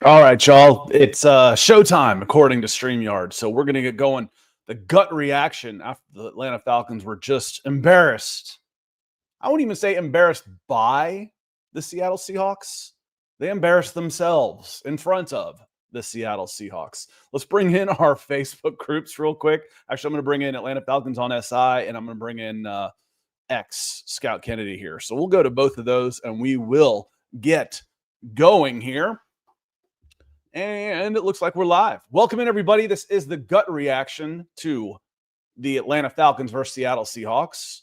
All right, y'all. It's showtime according to StreamYard. So we're going to get going. The gut reaction after the Atlanta Falcons were just embarrassed. I wouldn't even say embarrassed by the Seattle Seahawks. They embarrassed themselves in front of the Seattle Seahawks. Let's bring in our Facebook groups real quick. Actually, I'm going to bring in Atlanta Falcons on SI, and I'm going to bring in X Scout Kennedy here. So we'll go to both of those, and we will get going here. And it looks like we're live. Welcome in, everybody. This is the gut reaction to the Atlanta Falcons versus Seattle Seahawks.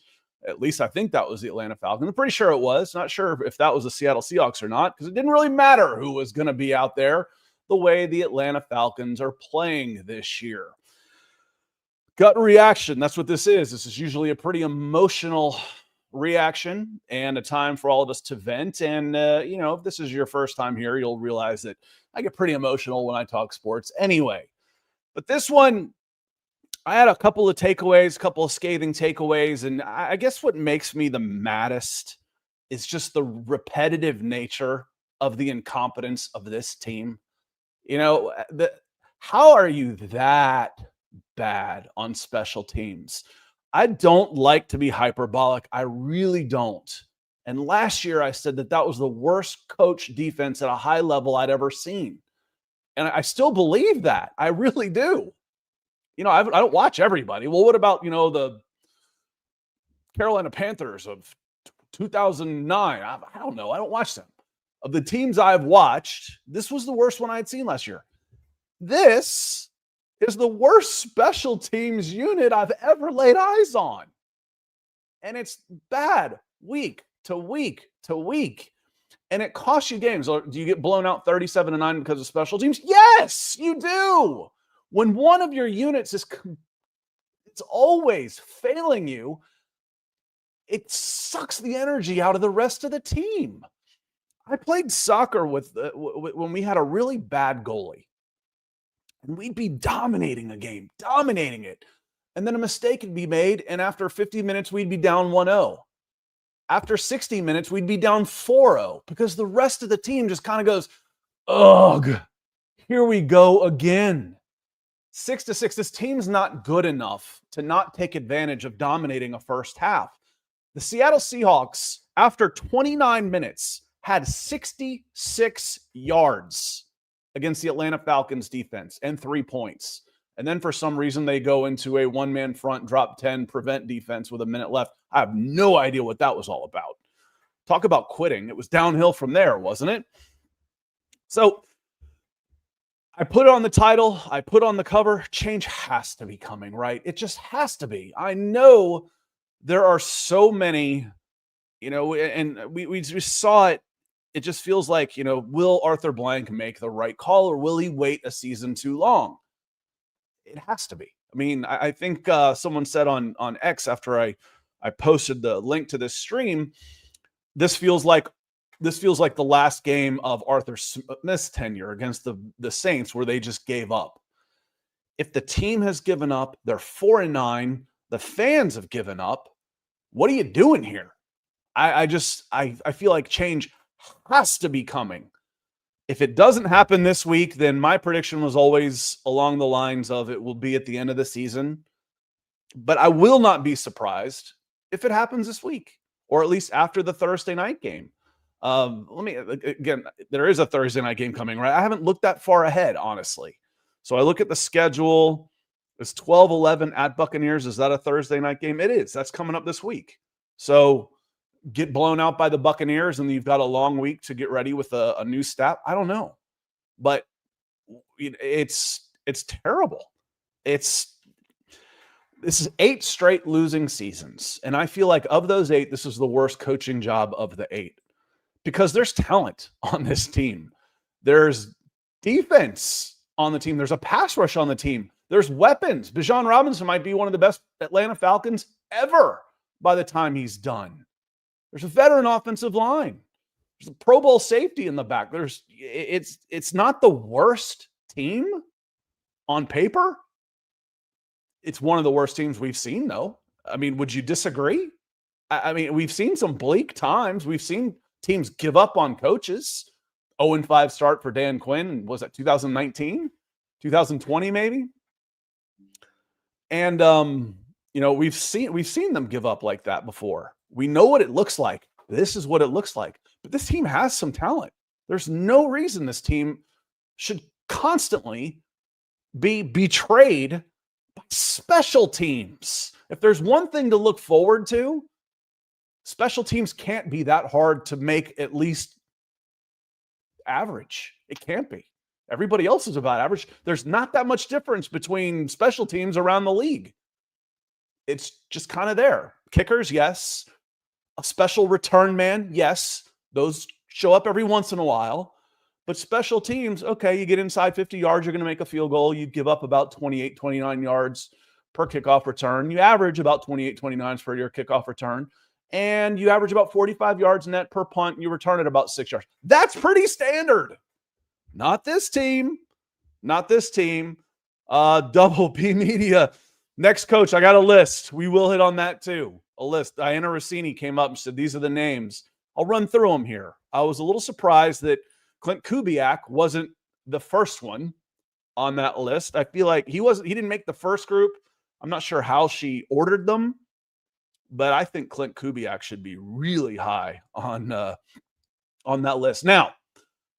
At least I think that was the Atlanta Falcons. I'm pretty sure it was. Not sure if that was the Seattle Seahawks or not, because it didn't really matter who was going to be out there the way the Atlanta Falcons are playing this year. Gut reaction, that's what this is. This is usually a pretty emotional reaction and a time for all of us to vent. And, if this is your first time here, you'll realize that I get pretty emotional when I talk sports anyway. But this one, I had a couple of takeaways, a couple of scathing takeaways. And I guess what makes me the maddest is just the repetitive nature of the incompetence of this team. How are you that bad on special teams? I don't like to be hyperbolic. I really don't. And last year I said that was the worst coach defense at a high level I'd ever seen. And I still believe that. I really do. I don't watch everybody. Well, what about, the Carolina Panthers of 2009? I don't know. I don't watch them. Of the teams I've watched, this was the worst one I had seen last year. This is the worst special teams unit I've ever laid eyes on. And it's bad week to week to week. And it costs you games. Do you get blown out 37-9 because of special teams? Yes, you do. When one of your units it's always failing you, it sucks the energy out of the rest of the team. I played soccer when we had a really bad goalie. And we'd be dominating a game, dominating it. And then a mistake would be made, and after 50 minutes, we'd be down 1-0. After 60 minutes, we'd be down 4-0 because the rest of the team just kind of goes, ugh, here we go again. 6-6, this team's not good enough to not take advantage of dominating a first half. The Seattle Seahawks, after 29 minutes, had 66 yards against the Atlanta Falcons defense and 3 points. And then for some reason, they go into a one-man front, drop 10, prevent defense with a minute left. I have no idea what that was all about. Talk about quitting. It was downhill from there, wasn't it? So I put it on the title. I put on the cover. Change has to be coming, right? It just has to be. I know there are so many, and we just saw it. It just feels like, will Arthur Blank make the right call, or will he wait a season too long? It has to be. I mean, I think someone said on X after I posted the link to this stream, this feels like the last game of Arthur Smith's tenure against the Saints, where they just gave up. If the team has given up, they're 4-9. The fans have given up. What are you doing here? I feel like change has to be coming. If it doesn't happen this week, then my prediction was always along the lines of it will be at the end of the season. But I will not be surprised if it happens this week, or at least after the Thursday night game. There is a Thursday night game coming, right? I haven't looked that far ahead, honestly. So I look at the schedule. It's 12-11 at Buccaneers. Is that a Thursday night game? It is. That's coming up this week. So get blown out by the Buccaneers, and you've got a long week to get ready with a new staff. I don't know, but it's terrible. This is 8 straight losing seasons, and I feel like of those 8, this is the worst coaching job of the 8 because there's talent on this team. There's defense on the team. There's a pass rush on the team. There's weapons. Bijan Robinson might be one of the best Atlanta Falcons ever by the time he's done. There's a veteran offensive line. There's a Pro Bowl safety in the back. It's not the worst team on paper. It's one of the worst teams we've seen, though. I mean, would you disagree? I mean, we've seen some bleak times. We've seen teams give up on coaches. 0-5 start for Dan Quinn. Was that 2019? 2020 maybe? And we've seen them give up like that before. We know what it looks like. This is what it looks like. But this team has some talent. There's no reason this team should constantly be betrayed by special teams. If there's one thing to look forward to, special teams can't be that hard to make at least average. It can't be. Everybody else is about average. There's not that much difference between special teams around the league. It's just kind of there. Kickers, yes. A special return man, yes. Those show up every once in a while. But special teams, okay, you get inside 50 yards, you're going to make a field goal. You give up about 28, 29 yards per kickoff return. You average about 28, 29 for your kickoff return. And you average about 45 yards net per punt. And you return it about 6 yards. That's pretty standard. Not this team. Not this team. Double B Media. Next coach, I got a list. We will hit on that too. A list. Diana Rossini came up and said, these are the names. I'll run through them here. I was a little surprised that Clint Kubiak wasn't the first one on that list. I feel like he didn't make the first group. I'm not sure how she ordered them, but I think Clint Kubiak should be really high on that list. Now,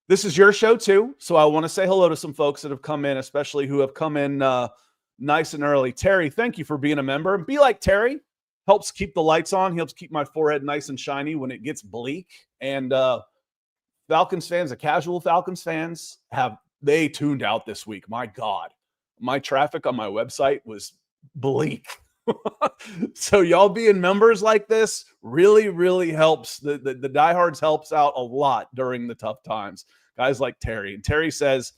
this is your show too, so I want to say hello to some folks that have come in, especially who have come in nice and early. Terry, thank you for being a member. Be like Terry. Helps keep the lights on. Helps keep my forehead nice and shiny when it gets bleak. And Falcons fans, the casual Falcons fans, they tuned out this week. My God. My traffic on my website was bleak. So y'all being members like this really, really helps. The diehards helps out a lot during the tough times. Guys like Terry. And Terry says,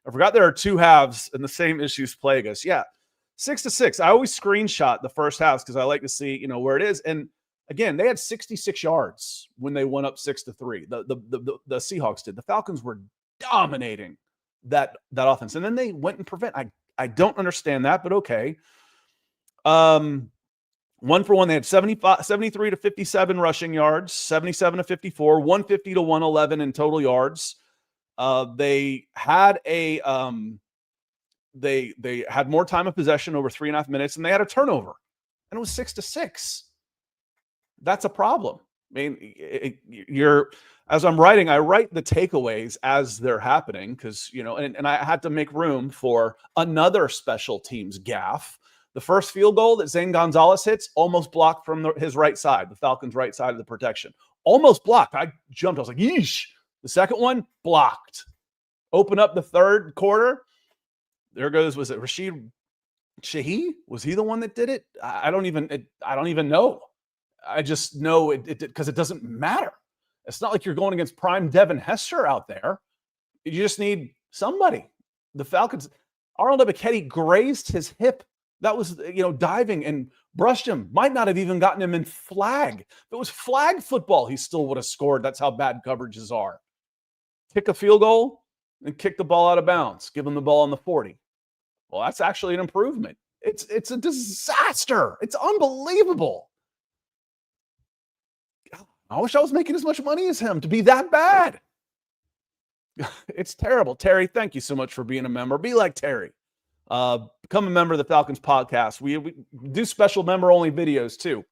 I forgot there are two halves and the same issues plague us. Yeah. 6-6. I always screenshot the first halves because I like to see, where it is. And again, they had 66 yards when they went up 6-3. The Seahawks did. The Falcons were dominating that offense. And then they went and prevent. I don't understand that, but okay. 1 for 1, they had 73 to 57 rushing yards, 77 to 54, 150 to 111 in total yards. They had they had more time of possession, over 3.5 minutes, and they had a turnover, and it was 6-6. That's a problem. I mean, as I'm writing, I write the takeaways as they're happening because, and I had to make room for another special teams gaffe. The first field goal that Zane Gonzalez hits, almost blocked from his right side, the Falcons' right side of the protection. Almost blocked. I jumped. I was like, yeesh. The second one, blocked. Open up the third quarter. There goes, was it Rashid Shahi? Was he the one that did it? I don't even know. I just know it because it doesn't matter. It's not like you're going against prime Devin Hester out there. You just need somebody. The Falcons, Arnold Ebiketie grazed his hip. That was, diving and brushed him. Might not have even gotten him in flag. If it was flag football, he still would have scored. That's how bad coverages are. Kick a field goal and kick the ball out of bounds. Give him the ball on the 40. Well, that's actually an improvement. It's a disaster. It's unbelievable. I wish I was making as much money as him to be that bad. It's terrible. Terry, thank you so much for being a member. Be like Terry. Become a member of the Falcons podcast. We do special member-only videos too.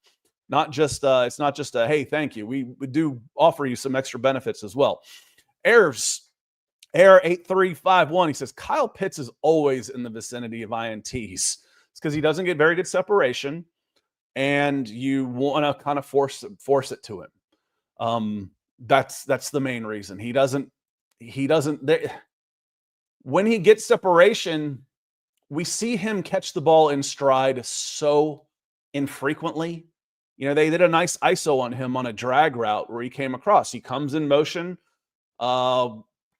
Not just it's not just a hey, thank you. We do offer you some extra benefits as well. Air 8351. He says Kyle Pitts is always in the vicinity of INTs. It's because he doesn't get very good separation, and you want to kind of force it to him. That's the main reason. He doesn't. When he gets separation, we see him catch the ball in stride so infrequently. They did a nice ISO on him on a drag route where he came across. He comes in motion,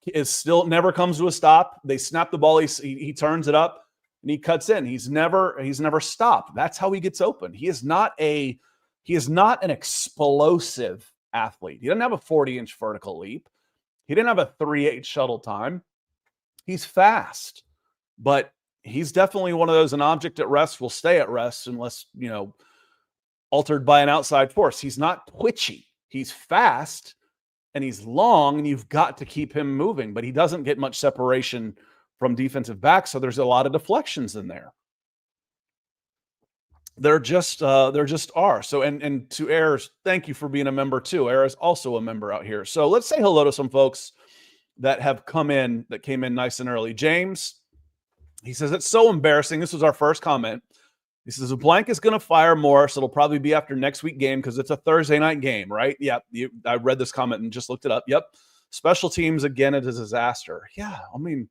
is still never comes to a stop. They snap the ball. He turns it up and he cuts in. He's never stopped. That's how he gets open. He is not an explosive athlete. He doesn't have a 40-inch vertical leap. He didn't have a 3.8 shuttle time. He's fast, but he's definitely one of those, an object at rest will stay at rest unless, altered by an outside force. He's not twitchy. He's fast. and he's long, and you've got to keep him moving, but he doesn't get much separation from defensive backs, so there's a lot of deflections in there. There just are. So, and to Ayers, thank you for being a member too. Ayers also a member out here. So let's say hello to some folks that came in nice and early. James, he says, it's so embarrassing. This was our first comment. He says, Blank is going to fire Morris. It'll probably be after next week game because it's a Thursday night game, right? Yep. I read this comment and just looked it up. Yep. Special teams, again, it's a disaster. Yeah. I mean,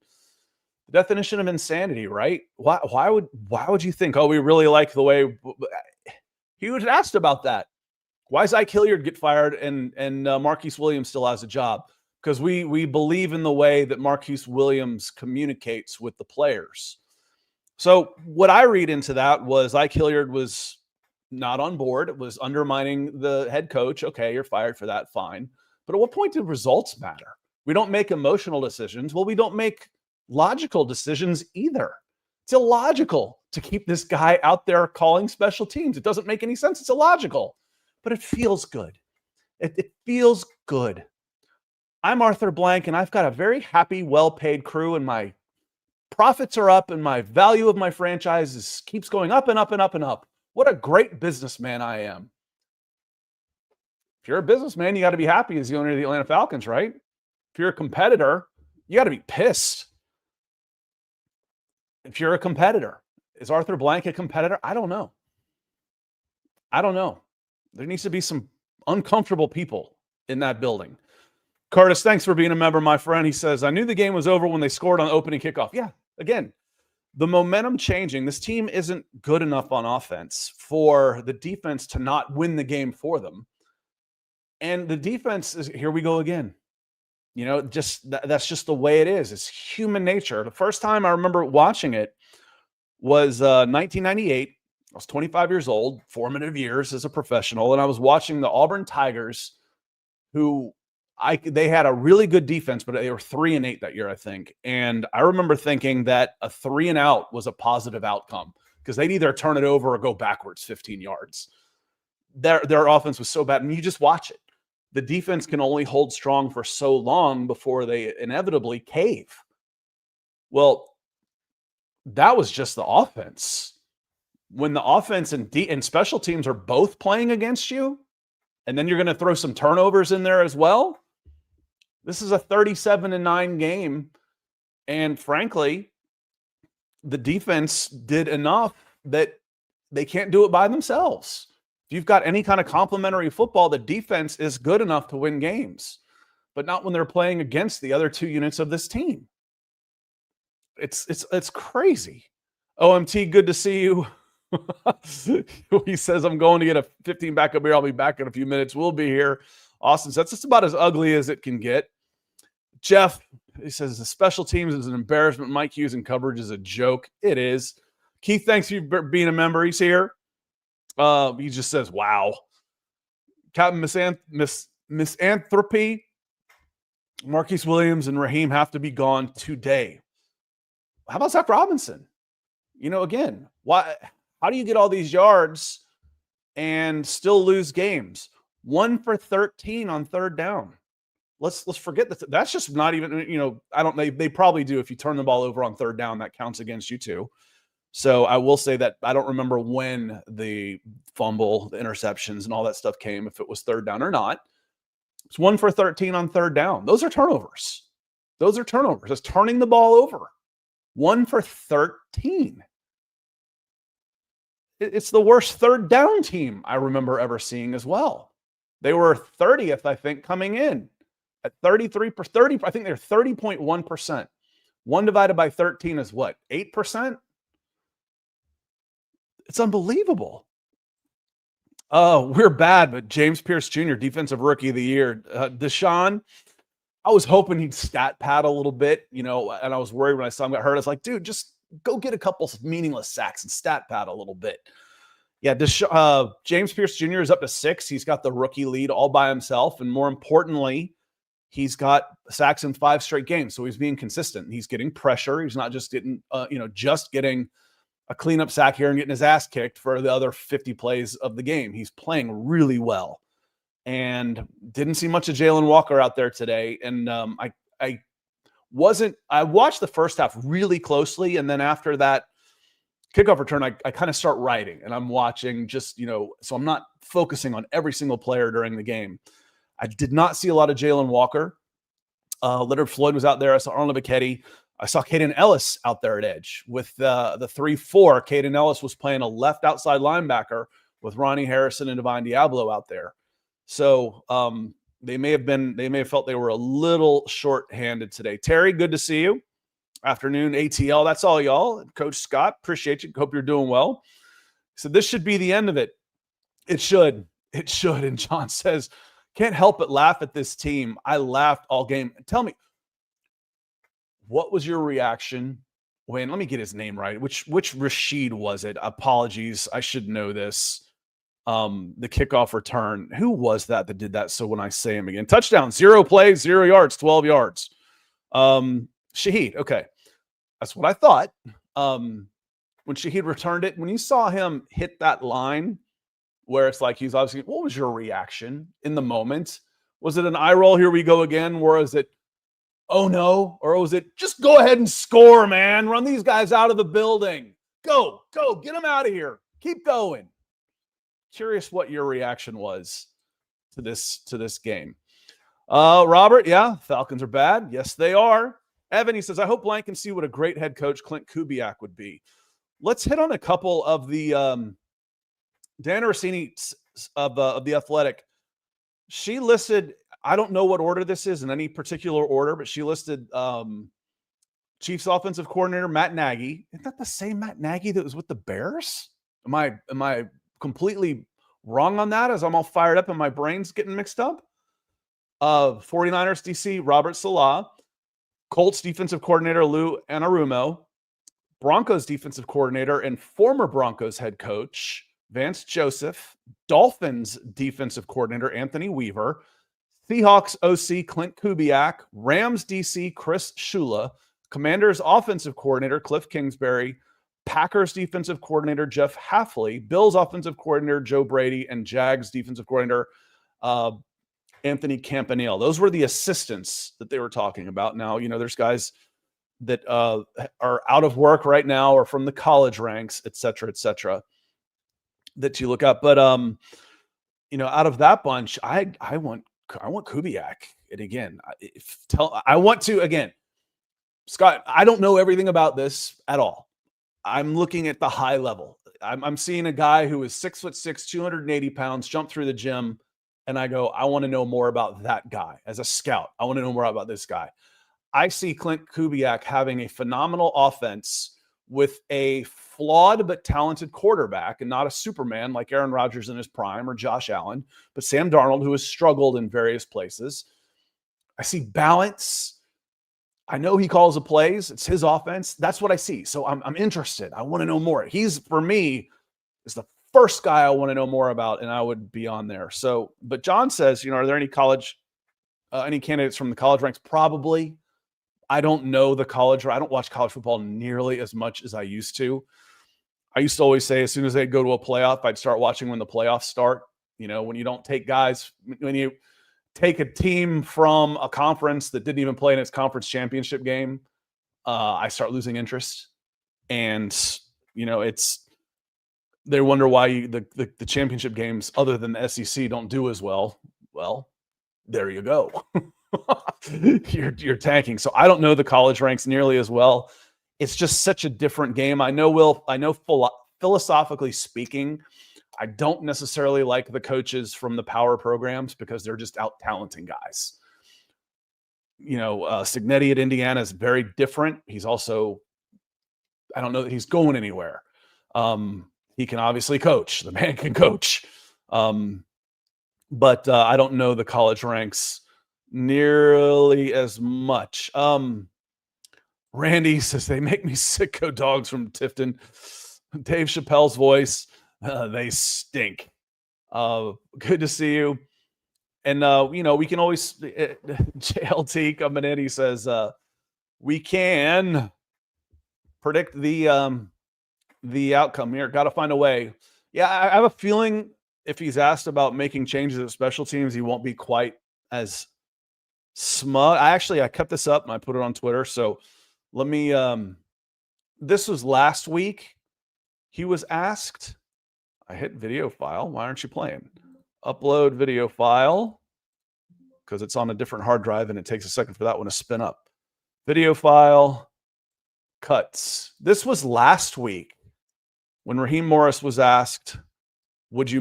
the definition of insanity, right? Why would you think, oh, we really like the way he was asked about that? Why does Ike Hilliard get fired and Marquise Williams still has a job? Because we believe in the way that Marquise Williams communicates with the players. So what I read into that was Ike Hilliard was not on board. It was undermining the head coach. Okay, you're fired for that. Fine. But at what point do results matter? We don't make emotional decisions. Well, we don't make logical decisions either. It's illogical to keep this guy out there calling special teams. It doesn't make any sense. It's illogical, but it feels good. It feels good. I'm Arthur Blank, and I've got a very happy, well-paid crew, and my profits are up, and my value of my franchise keeps going up and up and up and up. What a great businessman I am. If you're a businessman, you got to be happy as the owner of the Atlanta Falcons, right? If you're a competitor, you got to be pissed. If you're a competitor, is Arthur Blank a competitor? I don't know. There needs to be some uncomfortable people in that building. Curtis, thanks for being a member, my friend. He says, I knew the game was over when they scored on opening kickoff. Yeah, again, the momentum changing. This team isn't good enough on offense for the defense to not win the game for them. And the defense is, here we go again. You know, that's just the way it is. It's human nature. The first time I remember watching it was 1998. I was 25 years old, formative years as a professional, and I was watching the Auburn Tigers, who they had a really good defense, but they were 3-8 that year, I think. And I remember thinking that a 3-and-out was a positive outcome because they'd either turn it over or go backwards 15 yards. Their offense was so bad, and you just watch it. The defense can only hold strong for so long before they inevitably cave. Well, that was just the offense. When the offense and special teams are both playing against you, and then you're going to throw some turnovers in there as well, this is a 37-9 game. And frankly, the defense did enough that they can't do it by themselves. If you've got any kind of complementary football, the defense is good enough to win games, but not when they're playing against the other two units of this team. It's crazy. OMT, good to see you. He says, I'm going to get a 15 backup beer. I'll be back in a few minutes. We'll be here. Austin says, it's about as ugly as it can get. Jeff, he says, the special teams is an embarrassment. Mike Hughes and coverage is a joke. It is. Keith, thanks for being a member. He's here. He just says, wow. Captain Misanthropy, Marquise Williams and Raheem have to be gone today. How about Zach Robinson? You know, again, how do you get all these yards and still lose games? 1 for 13 on third down. Let's forget that. That's just not even, you know, I don't know. They probably do. If you turn the ball over on third down, that counts against you too. So I will say that I don't remember when the fumble, the interceptions, and all that stuff came, if it was third down or not. It's 1 for 13 on third down. Those are turnovers. It's turning the ball over. 1 for 13. It's the worst third down team I remember ever seeing as well. They were 30th, I think, coming in at 33 per 30. I think they're 30.1%. 1 divided by 13 is what? 8%? It's unbelievable. We're bad, but James Pierce Jr., Defensive Rookie of the Year. Deshaun, I was hoping he'd stat pad a little bit, you know, and I was worried when I saw him get hurt. I was like, dude, just go get a couple meaningless sacks and stat pad a little bit. Yeah, James Pierce Jr. is up to 6. He's got the rookie lead all by himself. And more importantly, he's got sacks in 5 straight games. So he's being consistent. He's getting pressure. He's not just getting, just getting a cleanup sack here and getting his ass kicked for the other 50 plays of the game. He's playing really well. and didn't see much of Jalen Walker out there today. And I watched the first half really closely, and then after that kickoff return, I kind of start writing, and I'm watching just, so I'm not focusing on every single player during the game. I did not see a lot of Jalen Walker. Leonard Floyd was out there. I saw Arnold Bichetti. I saw Caden Ellis out there at edge with the 3-4. Caden Ellis was playing a left outside linebacker with Ronnie Harrison and Divine Diablo out there. So they may have felt they were a little short-handed today. Terry, good to see you. Afternoon, ATL. That's all, y'all. Coach Scott, appreciate you. Hope you're doing well. So this should be the end of it. It should. And John says, can't help but laugh at this team. I laughed all game. Tell me, what was your reaction when, let me get his name right. Which Rashid was it? Apologies. I should know this. The kickoff return. Who was that did that? So when I say him again, touchdown, 0 plays, 0 yards, 12 yards. Shaheed. Okay. That's what I thought. When Shaheed returned it, when you saw him hit that line where it's like, he's obviously, what was your reaction in the moment? Was it an eye roll? Here we go again. Or is it, oh no? Or was it just go ahead and score, man? Run these guys out of the building. Go, get them out of here. Keep going. Curious what your reaction was to this game. Robert, yeah, Falcons are bad. Yes, they are. Evan, he says, I hope Blank can see what a great head coach Clint Kubiak would be. Let's hit on a couple of the Dan Orsini of the Athletic. She listed, I don't know what order this is in any particular order, but she listed Chiefs offensive coordinator Matt Nagy. Isn't that the same Matt Nagy that was with the Bears? Am I completely wrong on that as I'm all fired up and my brain's getting mixed up? 49ers DC, Robert Salah. Colts defensive coordinator Lou Anarumo. Broncos defensive coordinator and former Broncos head coach Vance Joseph. Dolphins defensive coordinator Anthony Weaver. Seahawks OC Clint Kubiak. Rams DC Chris Shula. Commanders offensive coordinator Cliff Kingsbury. Packers defensive coordinator Jeff Hafley. Bills offensive coordinator Joe Brady. And Jags defensive coordinator Anthony Campanile. Those were the assistants that they were talking about. Now, there's guys that are out of work right now or from the college ranks, et cetera, that you look up. But, out of that bunch, I want Kubiak. And again, Scott, I don't know everything about this at all. I'm looking at the high level. I'm seeing a guy who is 6'6", 280 pounds, jump through the gym. And I go, I want to know more about that guy as a scout. I want to know more about this guy. I see Clint Kubiak having a phenomenal offense with a flawed but talented quarterback and not a Superman like Aaron Rodgers in his prime or Josh Allen, but Sam Darnold, who has struggled in various places. I see balance. I know he calls the plays. It's his offense. That's what I see. So I'm interested. I want to know more. He's, for me, is the first guy I want to know more about, and I would be on there. So, but John says, are there any candidates from the college ranks? Probably. I don't know the college. I don't watch college football nearly as much as I used to. I used to always say as soon as they'd go to a playoff, I'd start watching when the playoffs start. When you don't take guys, when you take a team from a conference that didn't even play in its conference championship game, I start losing interest. And, they wonder why the championship games other than the SEC don't do as well. Well, there you go. you're tanking. So I don't know the college ranks nearly as well. It's just such a different game. I know philosophically speaking, I don't necessarily like the coaches from the power programs because they're just out talenting guys. Signetti at Indiana is very different. He's also, I don't know that he's going anywhere. He can obviously coach. The man can coach. But I don't know the college ranks nearly as much. Randy says, they make me sick. Go Dogs from Tifton. Dave Chappelle's voice. They stink. Good to see you. And, we can always, JLT coming in, he says, we can predict the outcome here. Got to find a way. Yeah, I have a feeling if he's asked about making changes at special teams, he won't be quite as smug. I kept this up and I put it on Twitter. So let me, this was last week. He was asked, I hit video file. Why aren't you playing? Upload video file, because it's on a different hard drive and it takes a second for that one to spin up. Video file, cuts. This was last week when Raheem Morris was asked, would you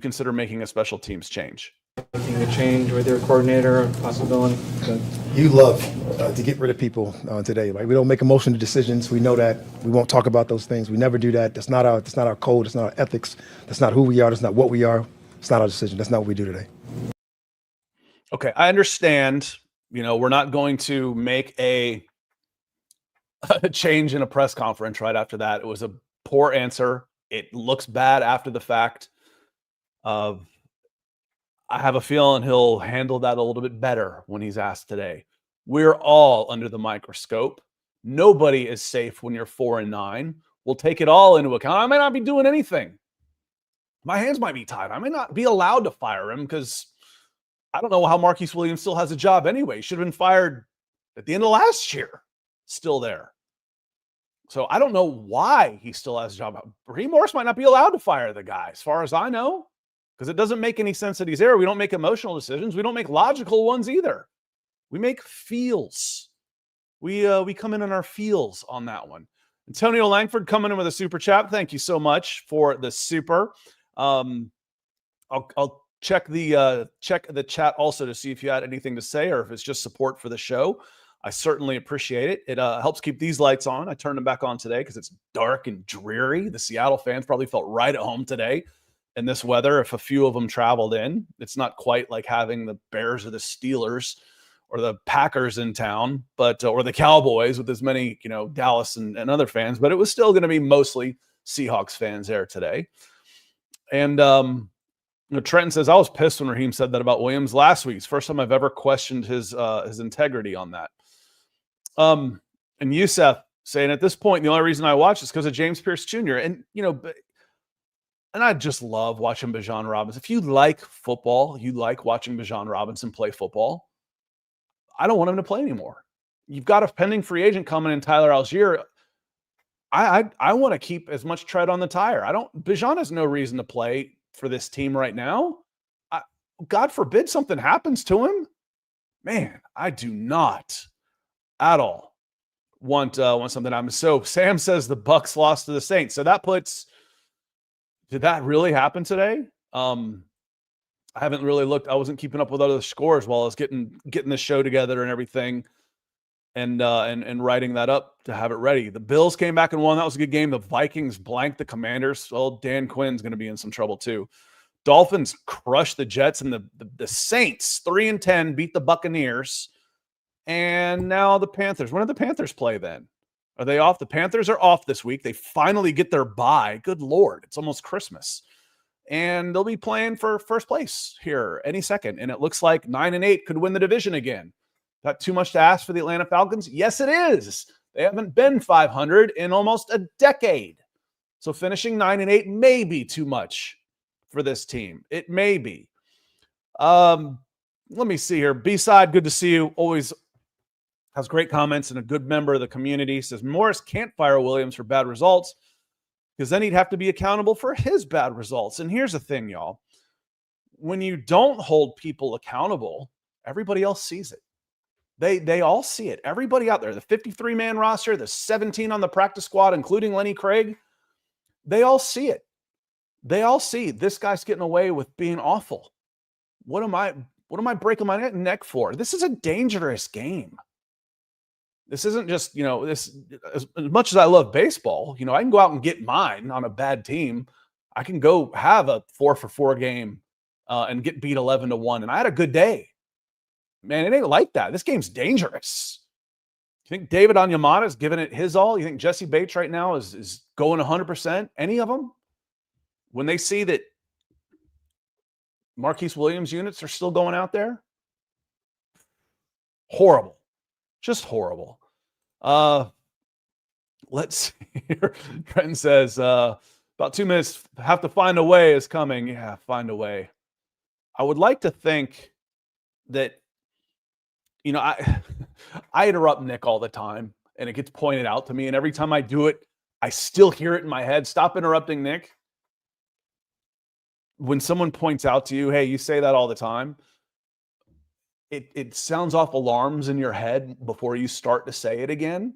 consider making a special teams change? Making a change with your coordinator, possibility. You love to get rid of people today, right? We don't make emotional decisions. We know that. We won't talk about those things. We never do that. That's not our code. That's not our ethics. That's not who we are. That's not what we are. It's not our decision. That's not what we do today. Okay, I understand. We're not going to make a change in a press conference right after that. It was a poor answer. It looks bad after the fact. I have a feeling he'll handle that a little bit better when he's asked today. We're all under the microscope. Nobody is safe when you're 4-9. We'll take it all into account. I may not be doing anything. My hands might be tied. I may not be allowed to fire him because I don't know how Marquise Williams still has a job anyway. He should have been fired at the end of last year. Still there. So I don't know why he still has a job. Raheem Morris might not be allowed to fire the guy, as far as I know, because it doesn't make any sense that he's there. We don't make emotional decisions. We don't make logical ones either. We make feels. We come in on our feels on that one. Antonio Langford coming in with a super chat. Thank you so much for the super. I'll check the chat also to see if you had anything to say or if it's just support for the show. I certainly appreciate it. It helps keep these lights on. I turned them back on today because it's dark and dreary. The Seattle fans probably felt right at home today in this weather. If a few of them traveled in, it's not quite like having the Bears or the Steelers or the Packers in town, but or the Cowboys with as many, Dallas and other fans. But it was still going to be mostly Seahawks fans there today. And Trenton says, I was pissed when Raheem said that about Williams last week. It's the first time I've ever questioned his integrity on that. And Youssef saying, at this point, the only reason I watch is because of James Pierce Jr. And, and I just love watching Bijan Robinson. If you like football, you like watching Bijan Robinson play football, I don't want him to play anymore. You've got a pending free agent coming in, Tyler Algier. I want to keep as much tread on the tire. Bijan has no reason to play for this team right now. God forbid something happens to him. Man, I do not at all want something to happen. So Sam says the Bucs lost to the Saints. So that puts, did that really happen today? I haven't really looked. I wasn't keeping up with other scores while I was getting the show together and everything, and writing that up to have it ready. The Bills came back and won. That was a good game. The Vikings blanked the Commanders. Well, Dan Quinn's going to be in some trouble too. Dolphins crushed the Jets, and the Saints 3-10 beat the Buccaneers. And now the Panthers. When do the Panthers play then? Are they off? The Panthers are off this week. They finally get their bye. Good Lord. It's almost Christmas. And they'll be playing for first place here any second. And it looks like 9-8 could win the division again. That too much to ask for the Atlanta Falcons? Yes, it is. They haven't been 500 in almost a decade. So finishing 9-8 may be too much for this team. It may be. Let me see here. B-side, good to see you. Always has great comments and a good member of the community. Says Morris can't fire Williams for bad results because then he'd have to be accountable for his bad results. And here's the thing, y'all. When you don't hold people accountable, everybody else sees it. They all see it. Everybody out there, the 53-man roster, the 17 on the practice squad, including Lenny Craig, they all see it. They all see this guy's getting away with being awful. What am I breaking my neck for? This is a dangerous game. This isn't just, this as much as I love baseball, I can go out and get mine on a bad team. I can go have a 4-for-4 game and get beat 11-1. And I had a good day. Man, it ain't like that. This game's dangerous. You think David Onyemata is giving it his all? You think Jesse Bates right now is going 100%? Any of them? When they see that Marquise Williams units are still going out there? Horrible. Just horrible. Let's see here. Trenton says, about About 2 minutes. Have to find a way is coming. Yeah, find a way. I would like to think that, I I interrupt Nick all the time, and it gets pointed out to me. And every time I do it, I still hear it in my head. Stop interrupting, Nick. When someone points out to you, hey, you say that all the time, it sounds off alarms in your head before you start to say it again.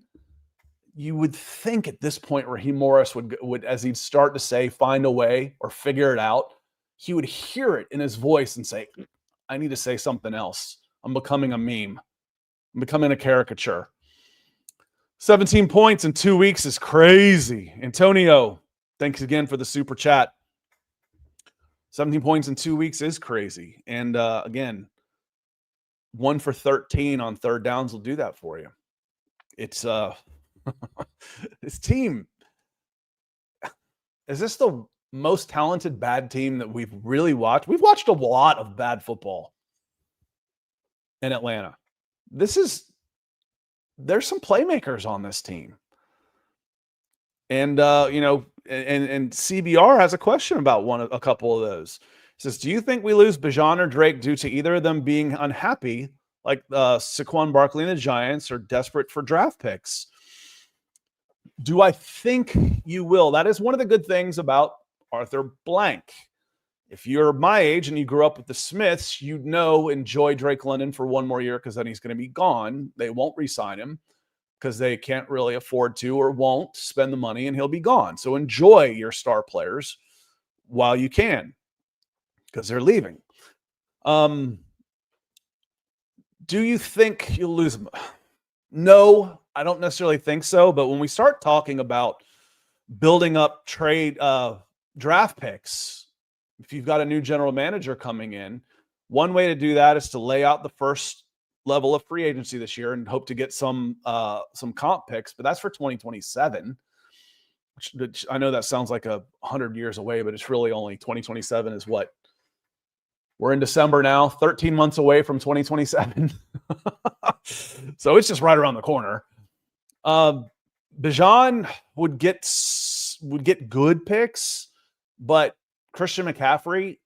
You would think at this point, Raheem Morris would, as he'd start to say, find a way or figure it out, he would hear it in his voice and say, I need to say something else. I'm becoming a meme. I'm becoming a caricature. 17 points in 2 weeks is crazy. Antonio, thanks again for the super chat. 17 points in 2 weeks is crazy. And again, 1 for 13 on third downs will do that for you. It's this team. Is this the most talented bad team that we've really watched? We've watched a lot of bad football in Atlanta. There's some playmakers on this team. And and CBR has a question about a couple of those. It says, do you think we lose Bijan or Drake due to either of them being unhappy, like Saquon Barkley and the Giants, or desperate for draft picks? Do I think you will? That is one of the good things about Arthur Blank. If you're my age and you grew up with the Smiths, enjoy Drake London for one more year, because then he's going to be gone. They won't re-sign him because they can't really afford to or won't spend the money, and he'll be gone. So enjoy your star players while you can, because they're leaving. Do you think you'll lose them? No, I don't necessarily think so. But when we start talking about building up trade draft picks, if you've got a new general manager coming in, one way to do that is to lay out the first level of free agency this year and hope to get some comp picks, but that's for 2027. Which I know that sounds like 100 years away, but it's really only 2027 is what? We're in December now, 13 months away from 2027. So it's just right around the corner. Bijan would get good picks, but Christian McCaffrey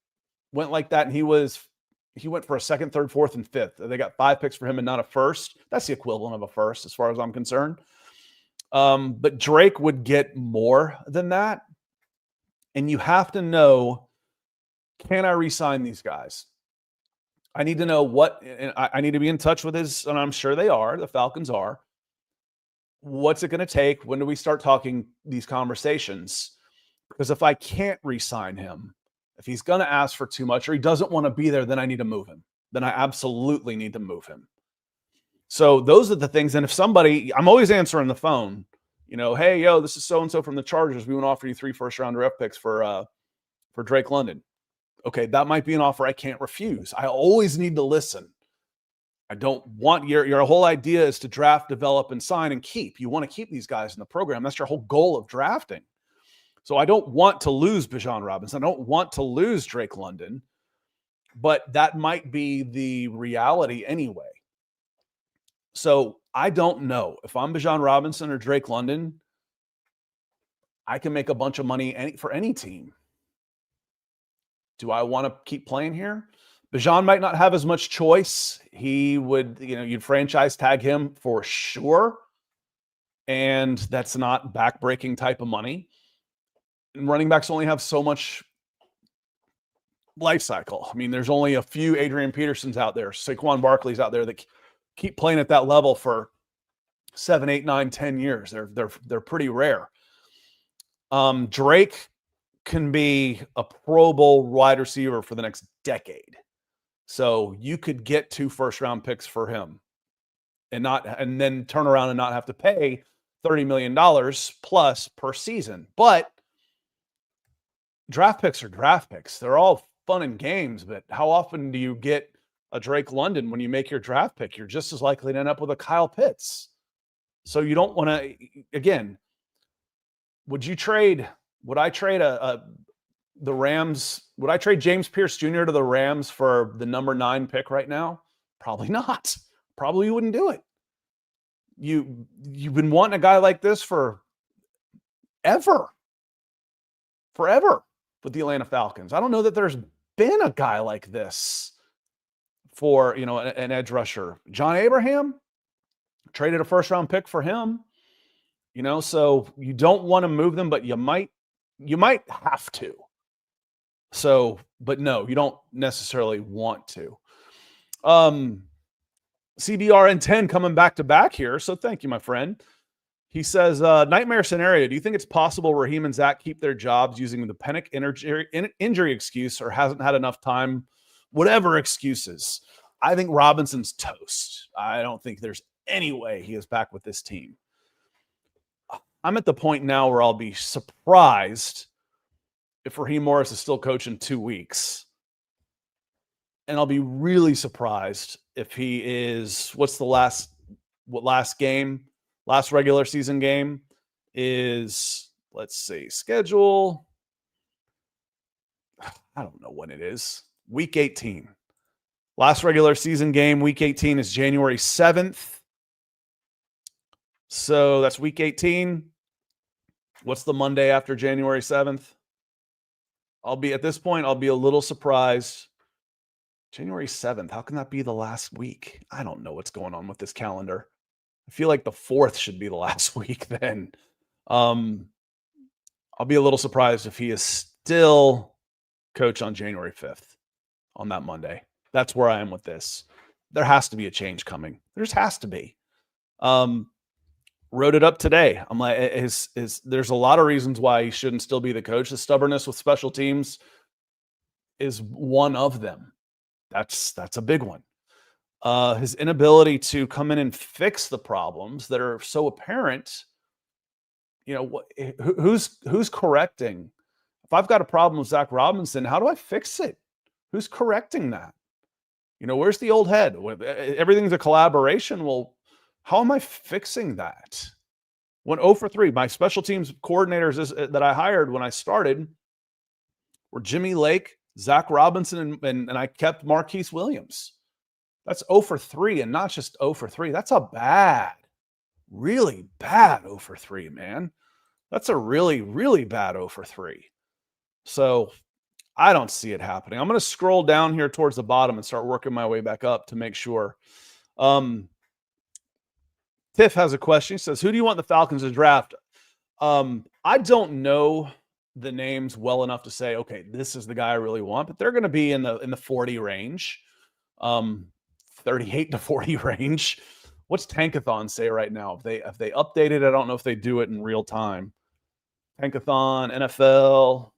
went like that, and he went for a second, third, fourth, and fifth. They got 5 picks for him and not a first. That's the equivalent of a first as far as I'm concerned. But Drake would get more than that. And you have to know, can I re-sign these guys? I need to know and I need to be in touch with and I'm sure they are, the Falcons are. What's it going to take? When do we start talking these conversations? Because if I can't re-sign him, if he's going to ask for too much or he doesn't want to be there, then I need to move him. Then I absolutely need to move him. So those are the things. And if I'm always answering the phone, hey, yo, this is so-and-so from the Chargers. We want to offer you 3 first-round draft picks for Drake London. Okay, that might be an offer I can't refuse. I always need to listen. I don't want your whole idea is to draft, develop, and sign and keep. You want to keep these guys in the program. That's your whole goal of drafting. So I don't want to lose Bijan Robinson. I don't want to lose Drake London, but that might be the reality anyway. So I don't know. If I'm Bijan Robinson or Drake London, I can make a bunch of money for any team. Do I want to keep playing here? Bijan might not have as much choice. He would, you'd franchise tag him for sure. And that's not back-breaking type of money. And running backs only have so much life cycle. I mean, there's only a few Adrian Petersons out there, Saquon Barkley's out there that keep playing at that level for 7, 8, 9, 10 years. They're pretty rare. Drake can be a Pro Bowl wide receiver for the next decade. So you could get 2 first-round picks for him and then turn around and not have to pay $30 million plus per season. But draft picks are draft picks. They're all fun and games, but how often do you get a Drake London when you make your draft pick? You're just as likely to end up with a Kyle Pitts. So you don't want to, again, would I trade the Rams? Would I trade James Pierce Jr. to the Rams for the number 9 pick right now? Probably not. Probably wouldn't do it. You've been wanting a guy like this for ever. forever with the Atlanta Falcons. I don't know that there's been a guy like this for, an edge rusher. John Abraham, traded a first-round pick for him. So you don't want to move them, but you might have to. So, but no, you don't necessarily want to. CBRN10 coming back to back here. So thank you, my friend. He says, nightmare scenario. Do you think it's possible Raheem and Zach keep their jobs using the panic injury excuse or hasn't had enough time? Whatever excuses. I think Robinson's toast. I don't think there's any way he is back with this team. I'm at the point now where I'll be surprised if Raheem Morris is still coaching 2 weeks. And I'll be really surprised if he is, last regular season game is, let's see, schedule. I don't know when it is. Week 18. Last regular season game, week 18 is January 7th. So that's week 18. What's the Monday after January 7th? I'll be a little surprised. January 7th. How can that be the last week? I don't know what's going on with this calendar. I feel like the 4th should be the last week then. I'll be a little surprised if he is still coach on January 5th on that Monday. That's where I am with this. There has to be a change coming. There just has to be. Wrote it up today. I'm like, there's a lot of reasons why he shouldn't still be the coach. The stubbornness with special teams is one of them. That's a big one. His inability to come in and fix the problems that are so apparent. Who's correcting? If I've got a problem with Zach Robinson, how do I fix it? Who's correcting that? Where's the old head? Everything's a collaboration. Well, how am I fixing that? When 0 for 3, my special teams coordinators that I hired when I started were Jimmy Lake, Zach Robinson, and I kept Marquise Williams. That's 0 for 3, and not just 0 for 3. That's a really bad 0 for 3, man. That's a really, really bad 0 for 3. So I don't see it happening. I'm going to scroll down here towards the bottom and start working my way back up to make sure. Tiff has a question. He says, who do you want the Falcons to draft? I don't know the names well enough to say, okay, this is the guy I really want, but they're going to be in the 40 range, 38 to 40 range. What's Tankathon say right now? If they update it, I don't know if they do it in real time. Tankathon, NFL,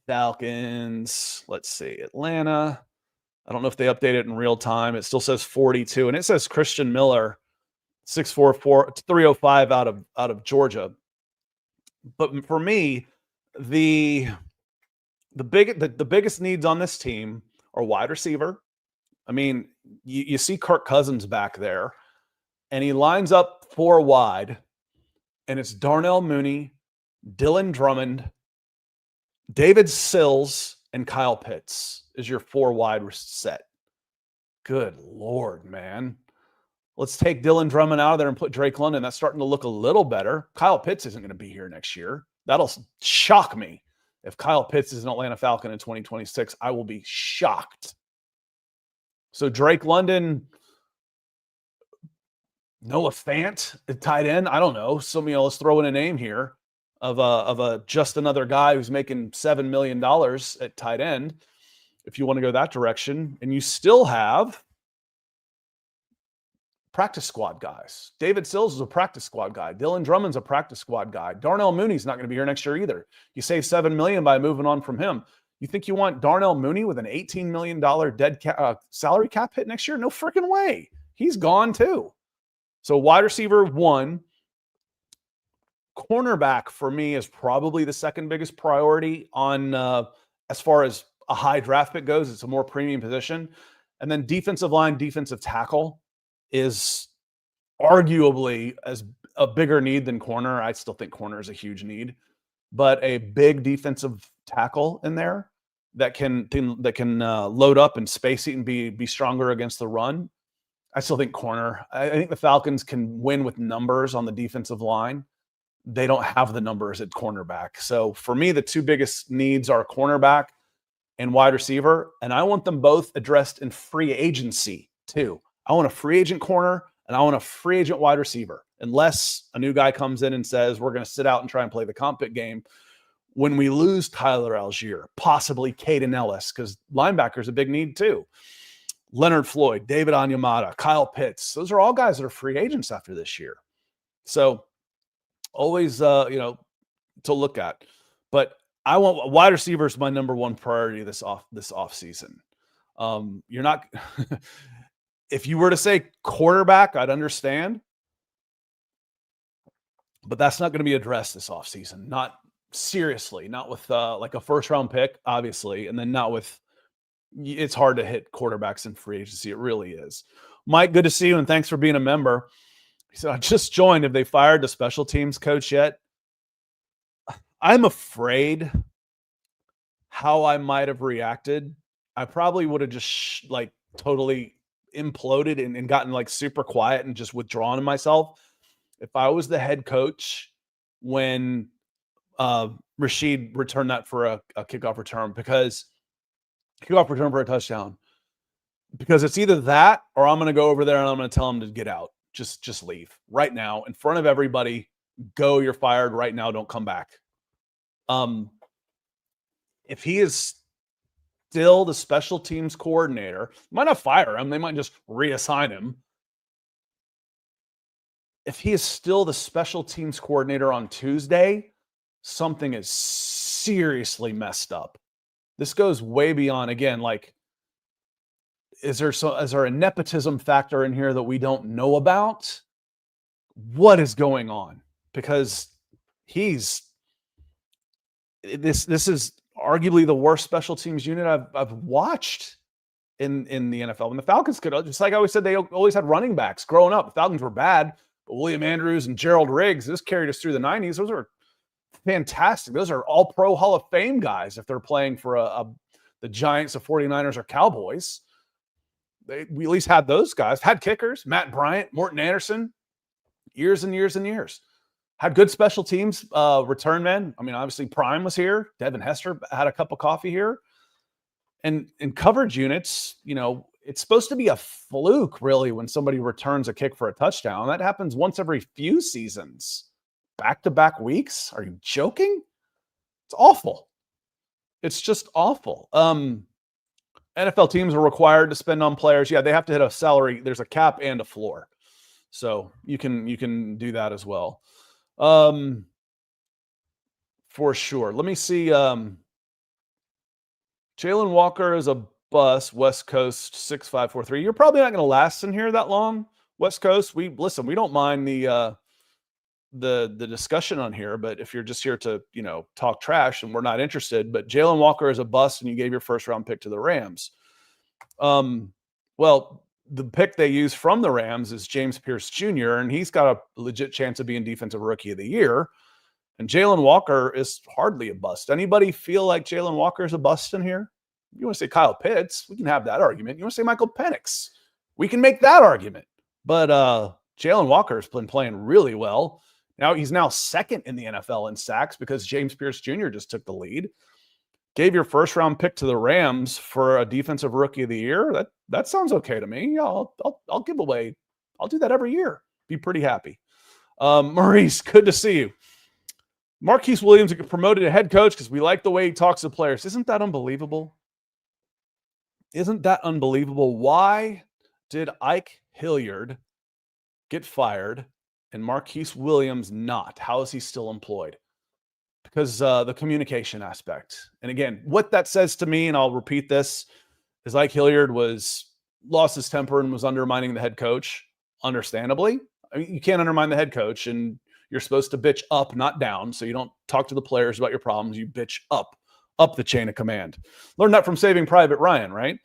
Falcons, let's see, Atlanta. I don't know if they update it in real time. It still says 42, and it says Christian Miller, 6'4", 305 out of Georgia. But for me, the biggest needs on this team are wide receiver. I mean, you see Kirk Cousins back there, and he lines up 4 wide, and it's Darnell Mooney, Dylan Drummond, David Sills, and Kyle Pitts is your 4 wide set. Good Lord, man. Let's take Dylan Drummond out of there and put Drake London. That's starting to look a little better. Kyle Pitts isn't going to be here next year. That'll shock me. If Kyle Pitts is an Atlanta Falcon in 2026, I will be shocked. So Drake London, Noah Fant at tight end. I don't know. Let's throw in a name here of a just another guy who's making $7 million at tight end. If you want to go that direction, and you still have practice squad guys. David Sills is a practice squad guy. Dylan Drummond's a practice squad guy. Darnell Mooney's not going to be here next year either. You save $7 million by moving on from him. You think you want Darnell Mooney with an $18 million dead salary cap hit next year? No freaking way. He's gone too. So wide receiver 1. Cornerback for me is probably the second biggest priority on as far as a high draft pick goes. It's a more premium position. And then defensive line, defensive tackle is arguably as a bigger need than corner. I still think corner is a huge need, but a big defensive tackle in there that can load up and space it and be stronger against the run. I still think corner. I think the Falcons can win with numbers on the defensive line. they don't have the numbers at cornerback. So for me, the two biggest needs are cornerback and wide receiver, and I want them both addressed in free agency too. I want a free agent corner and I want a free agent wide receiver, unless a new guy comes in and says we're going to sit out and try and play the comp pick game when we lose Tyler Algier, possibly Caden Ellis, because linebacker is a big need too. Leonard Floyd, David Onyemata, Kyle Pitts. Those are all guys that are free agents after this year. So always, to look at. But I want wide receivers my number one priority this off season. You're not if you were to say quarterback, I'd understand. But that's not going to be addressed this offseason. Not seriously, not with like a first round pick, obviously, and then not with it's hard to hit quarterbacks in free agency. It really is. Mike, good to see you, and thanks for being a member. He said, I just joined. Have they fired the special teams coach yet? I'm afraid how I might have reacted. I probably would have just totally imploded and gotten like super quiet and just withdrawn myself if I was the head coach when Rashid returned that for a kickoff return, because kickoff return for a touchdown, because it's either that or I'm going to go over there and I'm going to tell him to get out. Just leave right now in front of everybody. Go, you're fired right now. Don't come back. If he is still the special teams coordinator, might not fire him. They might just reassign him. If he is still the special teams coordinator on Tuesday, something is seriously messed up. This goes way beyond, again, like, is there a nepotism factor in here that we don't know about? What is going on? Because this is arguably the worst special teams unit I've watched in the NFL. And the Falcons could, just like I always said, they always had running backs growing up. The Falcons were bad, but William Andrews and Gerald Riggs, this carried us through the 90s. Those are fantastic. Those are all pro Hall of Fame guys if they're playing for the Giants, the 49ers, or Cowboys. We at least had those guys. Had kickers, Matt Bryant, Morton Anderson, years and years and years. Had good special teams return men. I mean, obviously Prime was here. Devin Hester had a cup of coffee here. And in coverage units, it's supposed to be a fluke, really, when somebody returns a kick for a touchdown. That happens once every few seasons. Back-to-back weeks? Are you joking? It's awful. It's just awful. NFL teams are required to spend on players. Yeah, they have to hit a salary. There's a cap and a floor. So you can do that as well. For sure. Let me see. Jalen Walker is a bus, West Coast 6543. You're probably not going to last in here that long. West Coast, we don't mind the discussion on here, but if you're just here to, talk trash, and we're not interested, but Jalen Walker is a bust and you gave your first round pick to the Rams. Well, the pick they use from the Rams is James Pierce Jr., and he's got a legit chance of being defensive rookie of the year. And Jalen Walker is hardly a bust. Anybody feel like Jalen Walker is a bust in here? You want to say Kyle Pitts, we can have that argument. You want to say Michael Penix, we can make that argument. But Jalen Walker has been playing really well. Now he's second in the NFL in sacks because James Pierce Jr. just took the lead. Gave your first round pick to the Rams for a defensive rookie of the year. That sounds okay to me. I'll give away. I'll do that every year. Be pretty happy. Maurice, good to see you. Marquise Williams get promoted to head coach because we like the way he talks to players. Isn't that unbelievable? Isn't that unbelievable? Why did Ike Hilliard get fired and Marquise Williams not? How is he still employed? Because the communication aspect. And again, what that says to me, and I'll repeat this, is Ike Hilliard lost his temper and was undermining the head coach, understandably. I mean, you can't undermine the head coach, and you're supposed to bitch up, not down. So you don't talk to the players about your problems. You bitch up the chain of command. Learned that from Saving Private Ryan, right?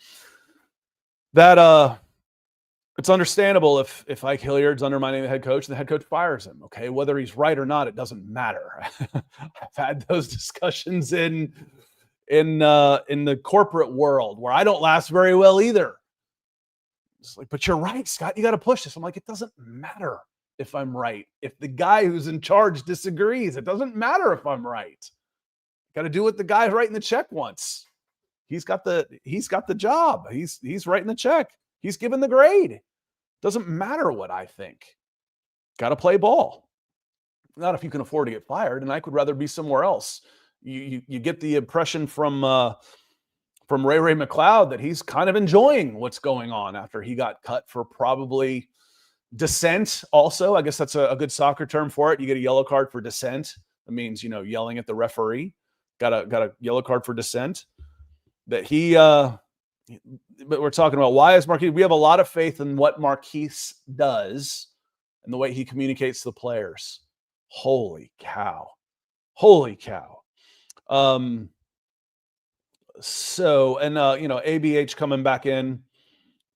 That it's understandable if Ike Hilliard's undermining the head coach and the head coach fires him. Okay, whether he's right or not, it doesn't matter. I've had those discussions in the corporate world where I don't last very well either. It's like, but you're right, Scott. You got to push this. I'm like, it doesn't matter if I'm right. If the guy who's in charge disagrees, it doesn't matter if I'm right. Got to do what the guy writing the check wants. He's got the job. He's writing the check. He's giving the grade. Doesn't matter what I think. Got to play ball. Not if you can afford to get fired, and I could rather be somewhere else. You get the impression from Ray McLeod that he's kind of enjoying what's going on after he got cut for probably dissent. Also, I guess that's a good soccer term for it. You get a yellow card for dissent. That means, yelling at the referee. Got a yellow card for dissent. That but we're talking about why is Marquise. We have a lot of faith in what Marquise does and the way he communicates to the players. Holy cow. ABH coming back in.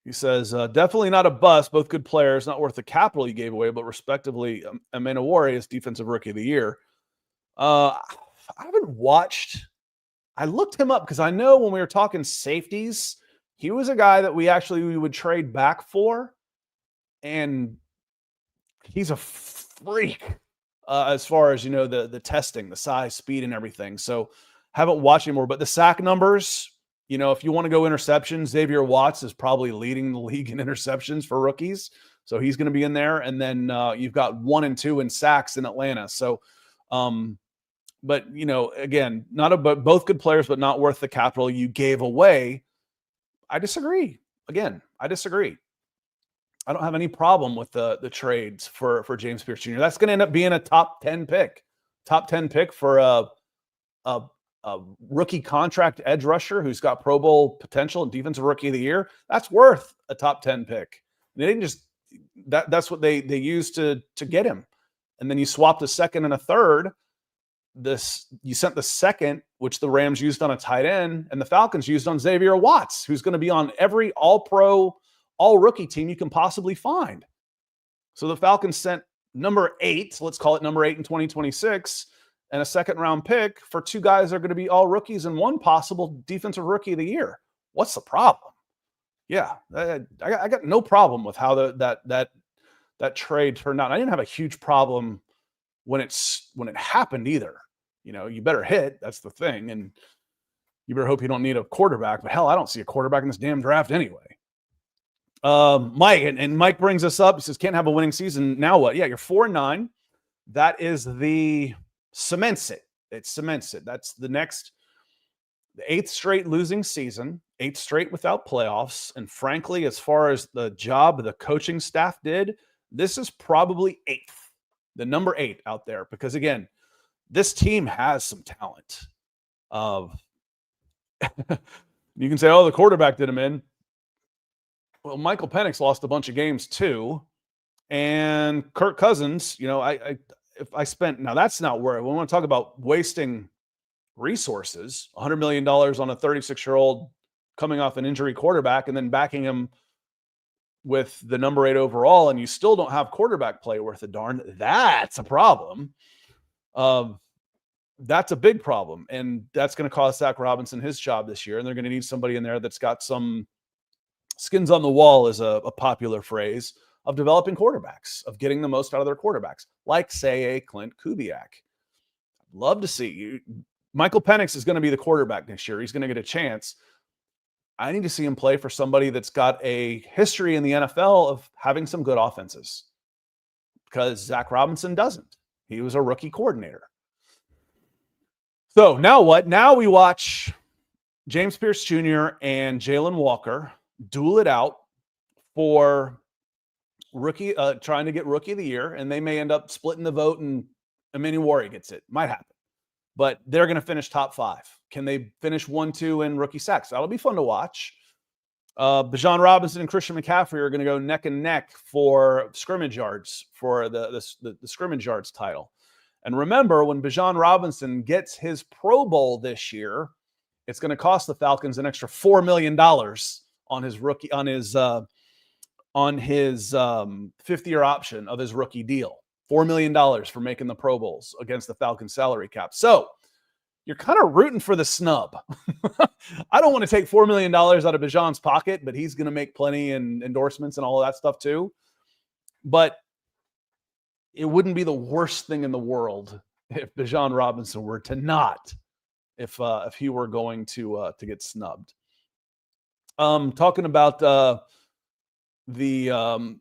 He says, definitely not a bust. Both good players, not worth the capital you gave away, but respectively, Amenawari is Defensive Rookie of the Year. I haven't watched. I looked him up because I know when we were talking safeties, he was a guy that we would trade back for, and he's a freak as far as the testing, the size, speed, and everything. So haven't watched anymore. But the sack numbers, if you want to go interceptions, Xavier Watts is probably leading the league in interceptions for rookies, so he's going to be in there. And then you've got 1 and 2 in sacks in Atlanta. So. But, again, but both good players, but not worth the capital you gave away. I disagree. Again, I disagree. I don't have any problem with the trades for James Pierce Jr. That's going to end up being a top 10 pick for a rookie contract edge rusher who's got Pro Bowl potential and Defensive Rookie of the Year. That's worth a top 10 pick. They didn't just that's what they used to get him. And then you swapped a second and a third. You sent the second, which the Rams used on a tight end, and the Falcons used on Xavier Watts, who's going to be on every all-pro, all-rookie team you can possibly find. So the Falcons sent number 8, let's call it number 8 in 2026, and a second-round pick for 2 guys that are going to be all rookies and 1 possible Defensive Rookie of the Year. What's the problem? Yeah, I got no problem with how that trade turned out. I didn't have a huge problem when it happened either. You better hit. That's the thing. And you better hope you don't need a quarterback. But hell, I don't see a quarterback in this damn draft anyway. Mike, and Mike brings us up. He says, can't have a winning season. Now what? Yeah, you're 4-9. That is cements it. It cements it. That's the 8th straight losing season, 8th straight without playoffs. And frankly, as far as the job the coaching staff did, this is probably 8th. The number 8 out there, because again, this team has some talent. You can say, oh, the quarterback did him in. Well, Michael Penix lost a bunch of games too. And Kirk Cousins, now that's not where we want to talk about wasting resources, $100 million on a 36-year-old coming off an injury quarterback and then backing him with the number 8 overall, and you still don't have quarterback play worth a darn. That's a problem. That's a big problem, and that's going to cost Zach Robinson his job this year, and they're going to need somebody in there that's got some skins on the wall, is a popular phrase, of developing quarterbacks, of getting the most out of their quarterbacks, like, say, a Clint Kubiak. Love to see you. Michael Penix is going to be the quarterback next year. He's going to get a chance. I need to see him play for somebody that's got a history in the NFL of having some good offenses, because Zach Robinson doesn't. He was a rookie coordinator. So now what? Now we watch James Pierce Jr. and Jalen Walker duel it out for rookie, trying to get Rookie of the Year, and they may end up splitting the vote and Amenawari gets it. Might happen. But they're going to finish top 5. Can they finish 1-2 in rookie sacks? That'll be fun to watch. Bijan Robinson and Christian McCaffrey are going to go neck and neck for scrimmage yards, for the scrimmage yards title. And remember, when Bijan Robinson gets his Pro Bowl this year, it's going to cost the Falcons an extra $4 million on his 5th-year option of his rookie deal. $4 million for making the Pro Bowls against the Falcons salary cap. So you're kind of rooting for the snub. I don't want to take $4 million out of Bijan's pocket, but he's going to make plenty in endorsements and all of that stuff too. But it wouldn't be the worst thing in the world if Bijan Robinson were to not, if he were going to get snubbed. Talking about the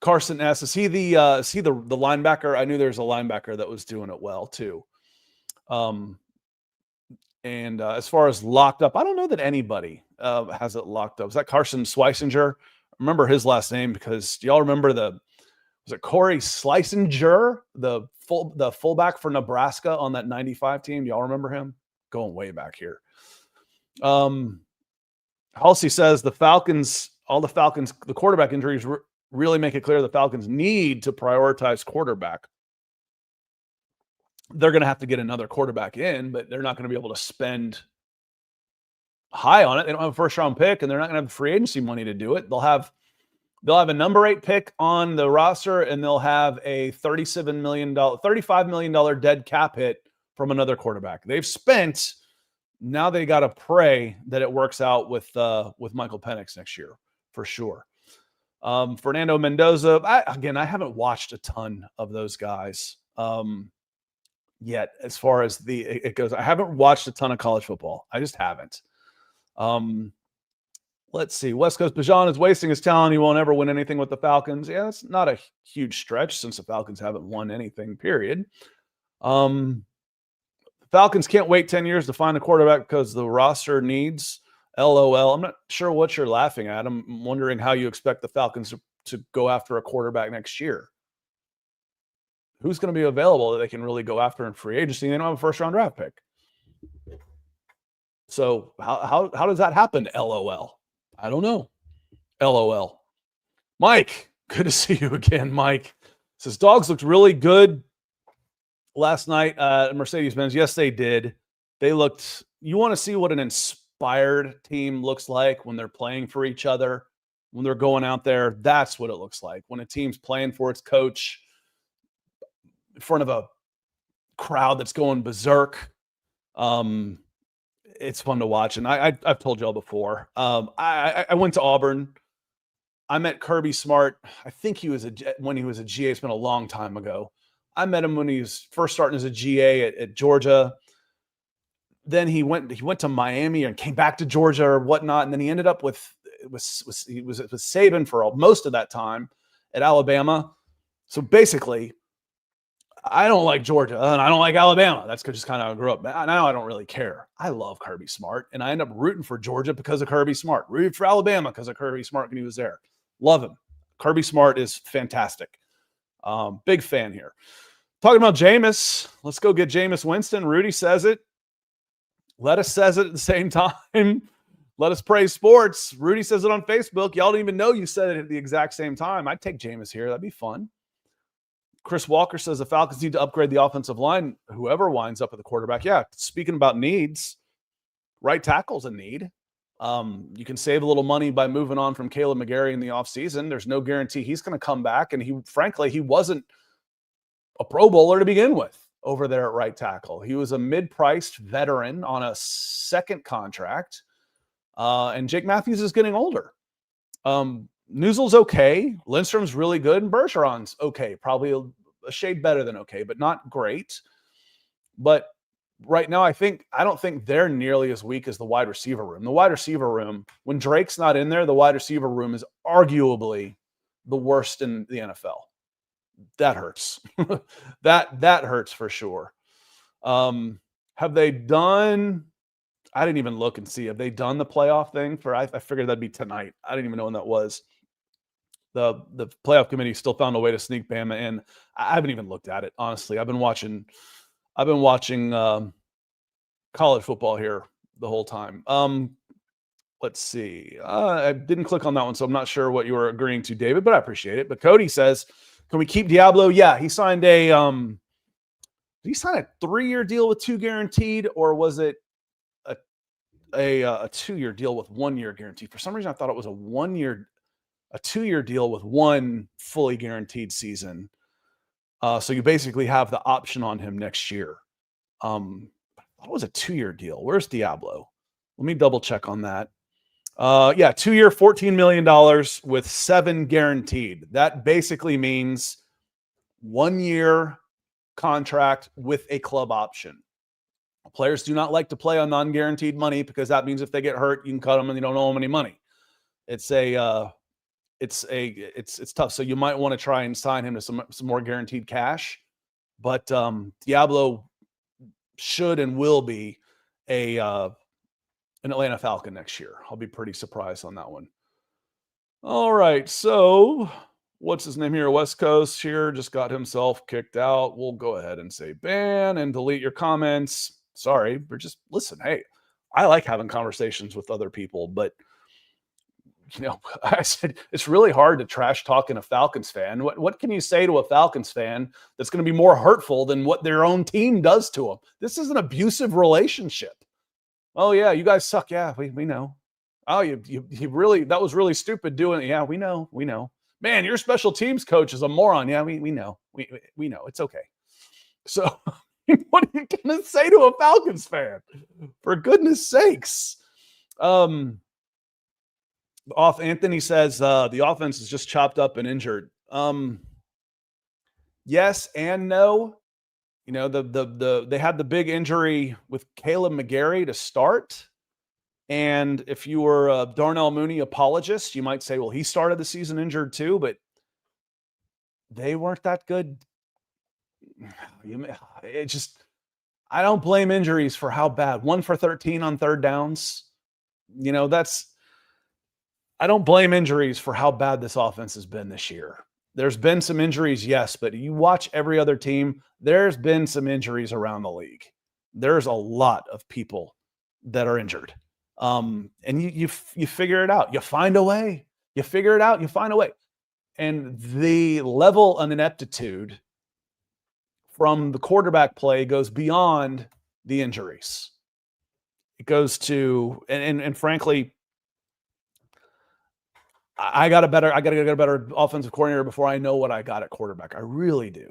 Carson S. Is he the linebacker? I knew there's a linebacker that was doing it well too. And as far as locked up, I don't know that anybody has it locked up. Is that Carson Schweisinger? I remember his last name because do y'all remember was it Corey Schleisinger, the fullback for Nebraska on that 95 team? Do y'all remember him? Going way back here. Halsey says the Falcons, the quarterback injuries really make it clear the Falcons need to prioritize quarterback. They're going to have to get another quarterback in, but they're not going to be able to spend high on it. They don't have a first round pick, and they're not going to have free agency money to do it. They'll have a number 8 pick on the roster, and they'll have a $35 million dead cap hit from another quarterback. They've spent. Now they got to pray that it works out with Michael Penix next year for sure. Fernando Mendoza. I haven't watched a ton of those guys yet. As far as it goes, I haven't watched a ton of college football. I just haven't. Let's see. West Coast Bijan is wasting his talent. He won't ever win anything with the Falcons. Yeah, that's not a huge stretch since the Falcons haven't won anything, period. Falcons can't wait 10 years to find a quarterback because the roster needs LOL. I'm not sure what you're laughing at. I'm wondering how you expect the Falcons to go after a quarterback next year. Who's going to be available that they can really go after in free agency? They don't have a first-round draft pick. So how does that happen, LOL? I don't know. LOL. Mike, good to see you again, Mike. Says, dogs looked really good last night at Mercedes-Benz. Yes, they did. They looked – you want to see what an inspired team looks like when they're playing for each other, when they're going out there. That's what it looks like. When a team's playing for its coach in front of a crowd that's going berserk. It's fun to watch. And I've told y'all before. I went to Auburn. I met Kirby Smart. I think when he was a GA. It's been a long time ago. I met him when he was first starting as a GA at Georgia. Then he went to Miami and came back to Georgia or whatnot. And then he ended up he was with Saban for most of that time at Alabama. So basically, I don't like Georgia and I don't like Alabama. That's just kind of how I grew up. Now I don't really care. I love Kirby Smart, and I end up rooting for Georgia because of Kirby Smart. Rooted for Alabama because of Kirby Smart when he was there. Love him. Kirby Smart is fantastic. Big fan here. Talking about Jameis, let's go get Jameis Winston. Rudy says it. Let us says it at the same time. Let us praise sports. Rudy says it on Facebook. Y'all didn't even know you said it at the exact same time. I'd take Jameis here. That'd be fun. Chris Walker says the Falcons need to upgrade the offensive line. Whoever winds up at the quarterback. Yeah, speaking about needs, right tackle's a need. You can save a little money by moving on from Caleb McGarry in the offseason. There's no guarantee he's going to come back. And he wasn't a Pro Bowler to begin with over there at right tackle. He was a mid-priced veteran on a second contract. And Jake Matthews is getting older. Newsell's okay. Lindstrom's really good. And Bergeron's okay. Probably a shade better than okay, but not great. But right now, I don't think they're nearly as weak as the wide receiver room. The wide receiver room, when Drake's not in there, the wide receiver room is arguably the worst in the NFL. That hurts. that hurts for sure. Have they done? I didn't even look and see. Have they done the playoff thing I figured that'd be tonight. I didn't even know when that was. The playoff committee still found a way to sneak Bama in. I haven't even looked at it, honestly. I've been watching college football here the whole time. Let's see. I didn't click on that one, so I'm not sure what you were agreeing to, David, but I appreciate it. But Cody says, can we keep Diablo? Yeah, he signed did he sign a 3-year deal with 2 guaranteed, or was it a 2-year deal with 1 year guaranteed? For some reason, I thought it was a 2-year deal with 1 fully guaranteed season. So you basically have the option on him next year. I thought it was a 2-year deal. Where's Diablo? Let me double check on that. 2-year, $14 million with 7 guaranteed. That basically means 1-year contract with a club option. Players do not like to play on non-guaranteed money because that means if they get hurt, you can cut them and you don't owe them any money. It's tough. So you might want to try and sign him to some more guaranteed cash. But Diablo should and will be an Atlanta Falcon next year. I'll be pretty surprised on that one. All right, so what's his name here? West Coast here just got himself kicked out. We'll go ahead and say ban and delete your comments. Sorry, but just listen. Hey, I like having conversations with other people, but I said it's really hard to trash talking a Falcons fan. What can you say to a Falcons fan that's going to be more hurtful than what their own team does to them? This is an abusive relationship. Oh yeah, you guys suck. Yeah, we know. Oh, you really, that was really stupid doing it. Yeah, we know. Man, your special teams coach is a moron. Yeah, we know. We know. It's okay. So what are you going to say to a Falcons fan? For goodness sakes. Anthony says the offense is just chopped up and injured. Yes and no. They had the big injury with Caleb McGarry to start. And if you were a Darnell Mooney apologist, you might say, well, he started the season injured too, but they weren't that good. I don't blame injuries for how bad. 1 for 13 on third downs. I don't blame injuries for how bad this offense has been this year. There's been some injuries, yes, but you watch every other team, there's been some injuries around the league. There's a lot of people that are injured. And you figure it out. You find a way. You figure it out. You find a way. And the level of ineptitude from the quarterback play goes beyond the injuries. It goes to, and frankly, I got to get a better offensive coordinator before I know what I got at quarterback. I really do.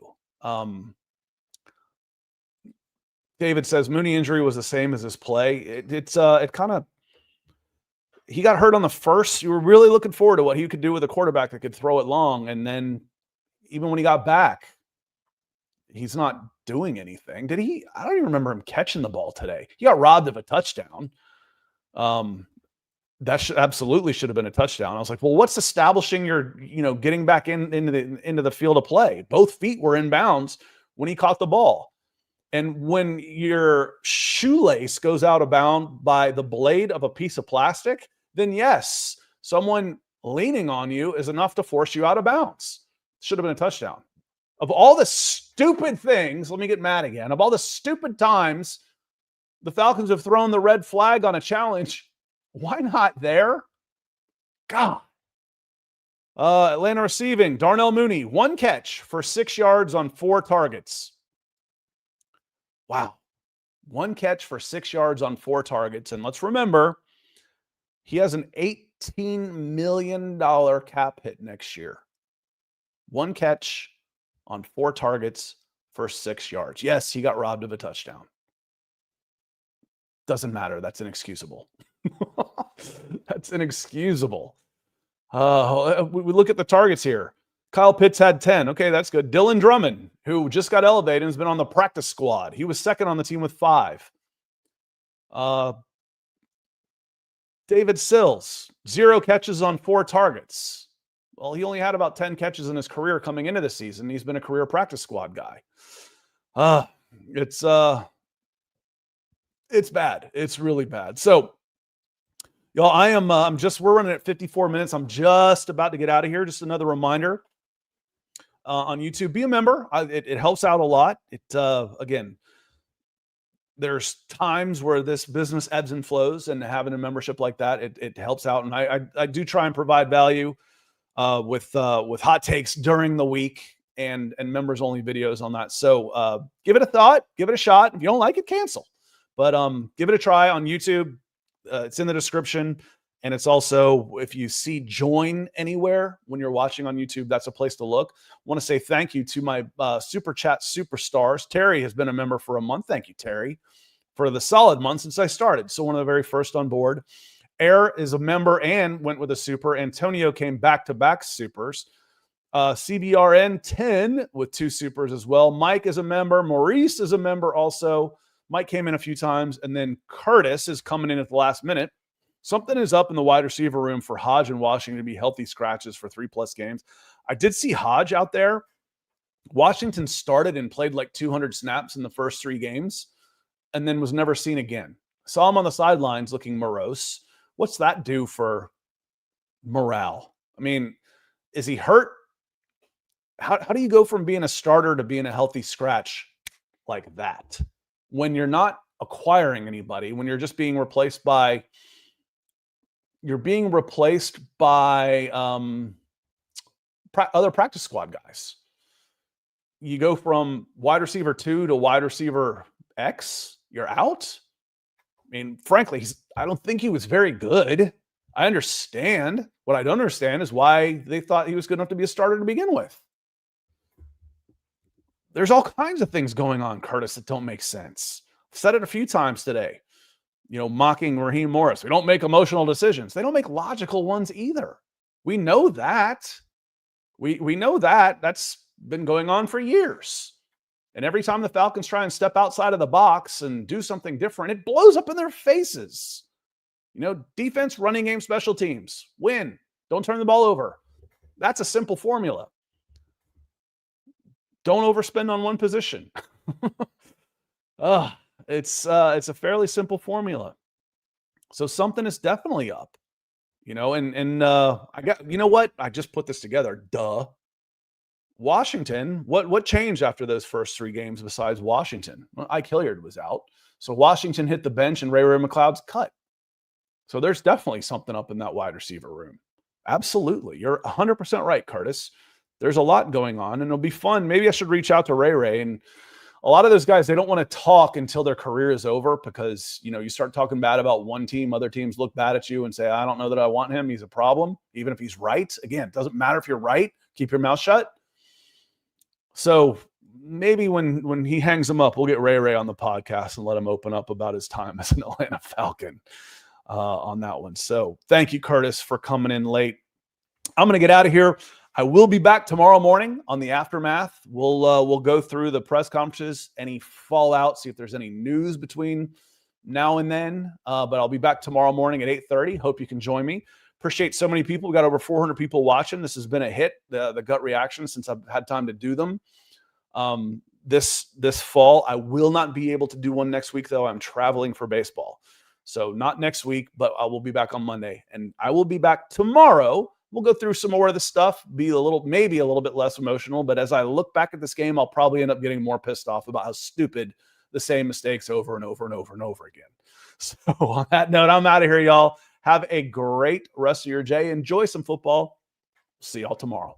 David says Mooney injury was the same as his play. He got hurt on the first. You were really looking forward to what he could do with a quarterback that could throw it long. And then even when he got back, he's not doing anything. Did he? I don't even remember him catching the ball today. He got robbed of a touchdown. That absolutely should have been a touchdown. I was like, well, what's establishing your, getting back into the field of play? Both feet were in bounds when he caught the ball. And when your shoelace goes out of bounds by the blade of a piece of plastic, then yes, someone leaning on you is enough to force you out of bounds. Should have been a touchdown. Of all the stupid things, let me get mad again. Of all the stupid times the Falcons have thrown the red flag on a challenge, why not there? God. Atlanta receiving, Darnell Mooney, 1 catch for 6 yards on 4 targets. Wow. 1 catch for 6 yards on 4 targets. And let's remember, he has an $18 million cap hit next year. 1 catch on 4 targets for 6 yards. Yes, he got robbed of a touchdown. Doesn't matter. That's inexcusable. That's inexcusable. We look at the targets here. Kyle Pitts had 10. Okay, that's good. Dylan Drummond, who just got elevated and has been on the practice squad. He was second on the team with 5. David Sills, 0 catches on 4 targets. Well, he only had about 10 catches in his career coming into the season. He's been a career practice squad guy. It's bad. It's really bad. So, y'all, we're running at 54 minutes. I'm just about to get out of here. Just another reminder on YouTube, be a member. It helps out a lot. Again, there's times where this business ebbs and flows, and having a membership like that, it helps out. And I do try and provide value with hot takes during the week and members only videos on that. So give it a thought, give it a shot. If you don't like it, cancel. But give it a try on YouTube. It's in the description. And it's also, if you see join anywhere when you're watching on YouTube, that's a place to look. I want to say thank you to my Super Chat superstars. Terry has been a member for a month. Thank you, Terry, for the solid month since I started. So one of the very first on board. Air is a member and went with a super. Antonio came back-to-back supers. CBRN 10 with 2 supers as well. Mike is a member. Maurice is a member also. Mike came in a few times. And then Curtis is coming in at the last minute. Something is up in the wide receiver room for Hodge and Washington to be healthy scratches for 3+ games. I did see Hodge out there. Washington started and played like 200 snaps in the first 3 games and then was never seen again. Saw him on the sidelines looking morose. What's that do for morale? I mean, is he hurt? How do you go from being a starter to being a healthy scratch like that when you're not acquiring anybody, when you're just being replaced by other practice squad guys? You go from wide receiver 2 to wide receiver X, you're out. I mean, frankly, I don't think he was very good. I understand. What I don't understand is why they thought he was good enough to be a starter to begin with. There's all kinds of things going on, Curtis, that don't make sense. I've said it a few times today, mocking Raheem Morris. We don't make emotional decisions. They don't make logical ones either. We know that. We know that. That's been going on for years. And every time the Falcons try and step outside of the box and do something different, it blows up in their faces. Defense, running game, special teams. Win. Don't turn the ball over. That's a simple formula. Don't overspend on one position. It's a fairly simple formula. So something is definitely up. I got, what? I just put this together. Duh. Washington, what changed after those first 3 games besides Washington? Well, Ike Hilliard was out. So Washington hit the bench and Ray McLeod's cut. So there's definitely something up in that wide receiver room. Absolutely. You're 100% right, Curtis. There's a lot going on, and it'll be fun. Maybe I should reach out to Ray. And a lot of those guys, they don't want to talk until their career is over because, you start talking bad about one team, other teams look bad at you and say, I don't know that I want him. He's a problem, even if he's right. Again, it doesn't matter if you're right. Keep your mouth shut. So maybe when he hangs him up, we'll get Ray on the podcast and let him open up about his time as an Atlanta Falcon on that one. So thank you, Curtis, for coming in late. I'm going to get out of here. I will be back tomorrow morning on the Aftermath. We'll go through the press conferences, any fallout, see if there's any news between now and then. But I'll be back tomorrow morning at 8:30. Hope you can join me. Appreciate so many people. We got over 400 people watching. This has been a hit, the gut reaction, since I've had time to do them. This fall, I will not be able to do one next week, though. I'm traveling for baseball. So not next week, but I will be back on Monday. And I will be back tomorrow. We'll go through some more of the stuff, maybe a little bit less emotional. But as I look back at this game, I'll probably end up getting more pissed off about how stupid the same mistakes over and over and over and over again. So on that note, I'm out of here, y'all. Have a great rest of your day. Enjoy some football. See y'all tomorrow.